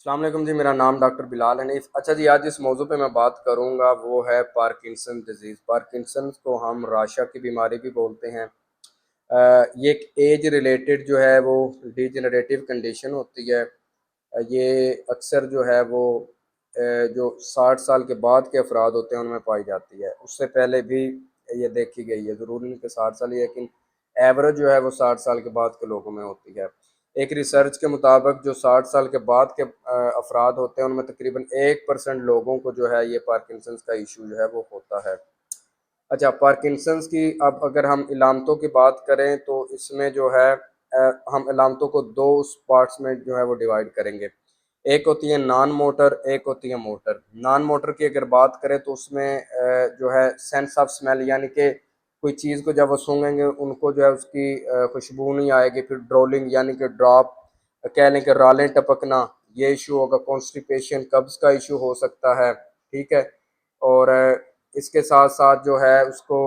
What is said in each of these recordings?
अस्सलाम वालेकुम जी। मेरा नाम डॉक्टर बिलाल हनीफ। अच्छा जी, आज जिस मौजू पे मैं बात करूंगा वो है पार्किंसन डिजीज़। पार्किंसन को हम राशा की बीमारी भी बोलते हैं। ये एक एज रिलेटेड जो है वो डिजेनरेटिव कंडीशन होती है। ये अक्सर जो है वो जो 60 साल के बाद के अफराद होते हैं उनमें पाई जाती है। उससे पहले भी ये देखी गई है, ज़रूरी नहीं कि 60 साल ही, लेकिन एवरेज जो है वो 60 साल के बाद के लोगों में होती है। एक रिसर्च के मुताबिक जो 60 साल के बाद के अफराद होते हैं उनमें तकरीबन 1% लोगों को जो है ये पार्किंसंस का इशू जो है वो होता है। अच्छा, पार्किंसंस की अब अगर हम इलामतों की बात करें तो इसमें जो है हम इलामतों को दो उस पार्ट्स में जो है वो डिवाइड करेंगे। एक होती है नॉन मोटर, एक होती है मोटर। नॉन मोटर की अगर बात करें तो उसमें जो है सेंस ऑफ स्मेल, यानी कि कोई चीज़ को जब वो सूंघेंगे उनको जो है उसकी खुशबू नहीं आएगी। फिर ड्रोलिंग यानी कि ड्रॉप, कह लें कि रालें टपकना, ये इशू होगा। कॉन्स्टिपेशन, कब्ज़ का इशू हो सकता है। ठीक है। और इसके साथ साथ जो है उसको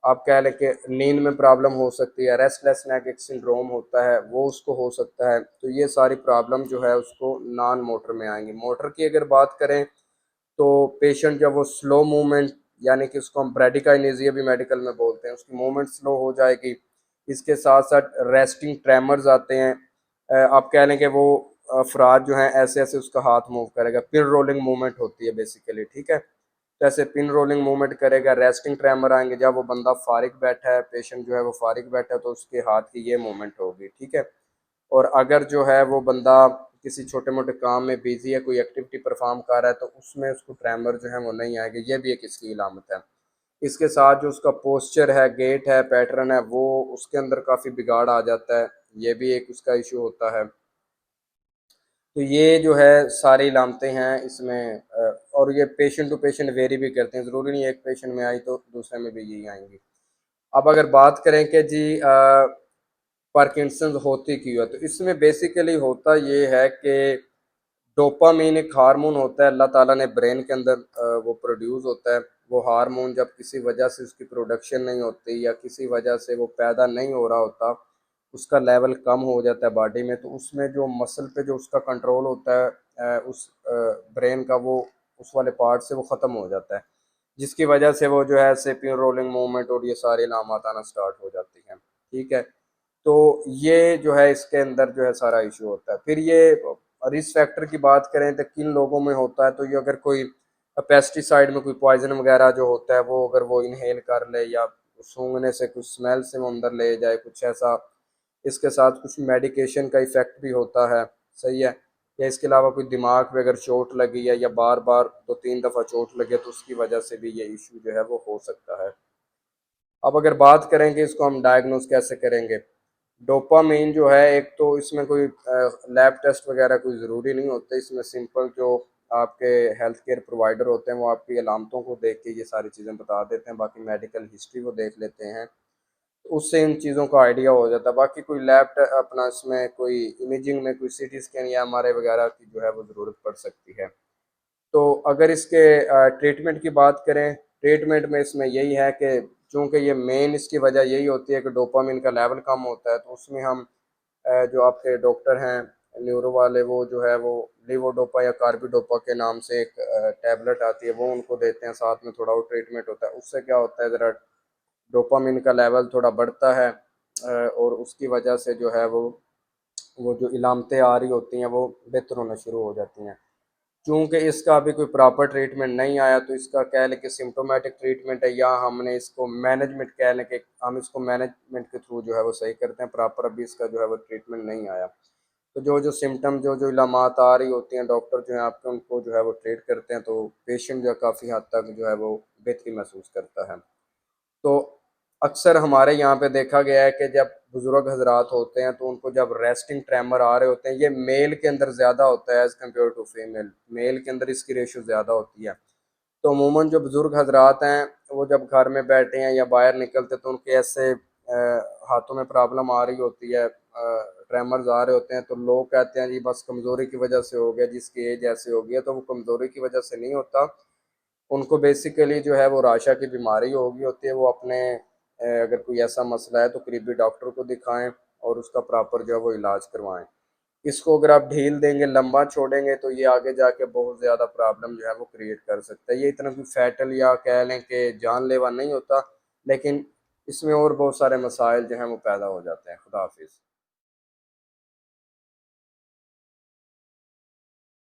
आप कह लें कि नींद में प्रॉब्लम हो सकती है। रेस्टलेस नेक एक सिंड्रोम होता है, वो उसको हो सकता है। तो ये सारी प्रॉब्लम जो है उसको नॉन मोटर में आएंगी। मोटर की अगर बात करें तो पेशेंट जब वो स्लो मूवमेंट, यानी कि उसको हम ब्रेडिकाइनेजिया भी मेडिकल में बोलते हैं, उसकी मूवमेंट स्लो हो जाएगी। इसके साथ साथ रेस्टिंग ट्रेमर्स आते हैं। आप कह लें कि वो अफराद जो हैं ऐसे ऐसे उसका हाथ मूव करेगा। पिन रोलिंग मूवमेंट होती है बेसिकली। ठीक है। तो ऐसे पिन रोलिंग मूवमेंट करेगा। रेस्टिंग ट्रेमर आएंगे जब वो बंदा फारिग बैठा है, पेशेंट जो है वो फारिग बैठा है, तो उसके हाथ की ये मूवमेंट होगी। ठीक है। और अगर जो है वो बंदा किसी छोटे मोटे काम में बिजी है, कोई एक्टिविटी परफॉर्म कर रहा है, तो उसमें उसको ट्रैमर जो है वो नहीं आएगी। ये भी एक इसकी इलामत है। इसके साथ जो उसका पोस्चर है, गेट है, पैटर्न है, वो उसके अंदर काफ़ी बिगाड़ आ जाता है। ये भी एक उसका इशू होता है। तो ये जो है सारी इलामतें हैं इसमें। और ये पेशेंट टू पेशेंट वेरी भी करते हैं, ज़रूरी नहीं एक पेशेंट में आई तो दूसरे में भी यही आएंगी। अब अगर बात करें कि जी पार्किंसंस होती क्यों है, तो इसमें बेसिकली होता ये है कि डोपामीन एक हार्मोन होता है, अल्लाह ताला ने ब्रेन के अंदर वो प्रोड्यूस होता है। वो हार्मोन जब किसी वजह से उसकी प्रोडक्शन नहीं होती या किसी वजह से वो पैदा नहीं हो रहा होता, उसका लेवल कम हो जाता है बॉडी में, तो उसमें जो मसल पे जो उसका कंट्रोल होता है उस ब्रेन का, वो उस वाले पार्ट से वो ख़त्म हो जाता है, जिसकी वजह से वो जो है सेपियन रोलिंग मूवमेंट और ये सारे इलामात आना स्टार्ट हो जाती हैं। ठीक है। तो ये जो है इसके अंदर जो है सारा इशू होता है। फिर ये रिस्क फैक्टर की बात करें तो किन लोगों में होता है, तो ये अगर कोई पेस्टिसाइड में कोई पॉइजन वगैरह जो होता है वो अगर वो इनहेल कर ले या सूंघने से कुछ स्मेल से वो अंदर ले जाए कुछ ऐसा। इसके साथ कुछ मेडिकेशन का इफेक्ट भी होता है। सही है। या इसके अलावा कोई दिमाग पे अगर चोट लगी है या बार बार 2-3 दफ़ा चोट लगे तो उसकी वजह से भी ये इशू जो है वो हो सकता है। अब अगर बात करेंगे इसको हम डायग्नोज कैसे करेंगे। डोपामीन जो है, एक तो इसमें कोई लैब टेस्ट वगैरह कोई ज़रूरी नहीं होते। इसमें सिंपल जो आपके हेल्थ केयर प्रोवाइडर होते हैं वो आपकी अलामतों को देख के ये सारी चीज़ें बता देते हैं। बाकी मेडिकल हिस्ट्री वो देख लेते हैं, तो उससे इन चीज़ों का आइडिया हो जाता है। बाकी कोई अपना इसमें कोई इमेजिंग में कोई सीटी स्कैन या एमआरआई वगैरह की जो है वो ज़रूरत पड़ सकती है। तो अगर इसके ट्रीटमेंट की बात करें, ट्रीटमेंट में इसमें यही है कि चूँकि ये मेन इसकी वजह यही होती है कि डोपामिन का लेवल कम होता है, तो उसमें हम जो आपके डॉक्टर हैं न्यूरो वाले, वो जो है वो लीवोडोपा या कार्बिडोपा के नाम से एक टैबलेट आती है, वो उनको देते हैं। साथ में थोड़ा वो ट्रीटमेंट होता है। उससे क्या होता है, ज़रा डोपामिन का लेवल थोड़ा बढ़ता है और उसकी वजह से जो है वो जो इलामतें आ रही होती हैं वो बेहतर होना शुरू हो जाती हैं। चूँकि इसका अभी कोई प्रॉपर ट्रीटमेंट नहीं आया, तो इसका कह लें कि सिम्टोमेटिक ट्रीटमेंट है, या हमने इसको मैनेजमेंट कह लें कि हम इसको मैनेजमेंट के थ्रू जो है वो सही करते हैं। प्रॉपर अभी इसका जो है वो ट्रीटमेंट नहीं आया। तो जो जो सिम्टम, जो जो इलामात आ रही होती हैं, डॉक्टर जो है आपके उनको जो है वो ट्रीट करते हैं, तो पेशेंट जो है काफ़ी हद तक जो है वो बेहतरी महसूस करता है। तो अक्सर हमारे यहाँ पे देखा गया है कि जब बुजुर्ग हजरात होते हैं तो उनको जब रेस्टिंग ट्रेमर आ रहे होते हैं, ये मेल के अंदर ज़्यादा होता है as compare to female. Male के अंदर इसकी रेशो ज़्यादा होती है। तो अमूमन जो बुजुर्ग हजरात हैं वो जब घर में बैठे हैं या बाहर निकलते तो उनके ऐसे हाथों में प्रॉब्लम आ रही होती है, ट्रेमर्स आ रहे होते हैं, तो लोग कहते हैं जी बस कमज़ोरी की वजह से हो गया, जिसकी एज ऐसी हो गई है। तो वो कमज़ोरी की वजह से नहीं होता। उनको बेसिकली जो है वो राशा की बीमारी हो गई होती है। वो अपने अगर कोई ऐसा मसला है तो करीबी डॉक्टर को दिखाएं और उसका प्रॉपर जो है वो इलाज करवाएं। इसको अगर आप ढील देंगे, लंबा छोड़ेंगे, तो ये आगे जाके बहुत ज़्यादा प्रॉब्लम जो है वो क्रिएट कर सकता है। ये इतना कोई फैटल या कह लें कि जानलेवा नहीं होता, लेकिन इसमें और बहुत सारे मसाइल जो हैं वो पैदा हो जाते हैं। खुदा हाफिज़।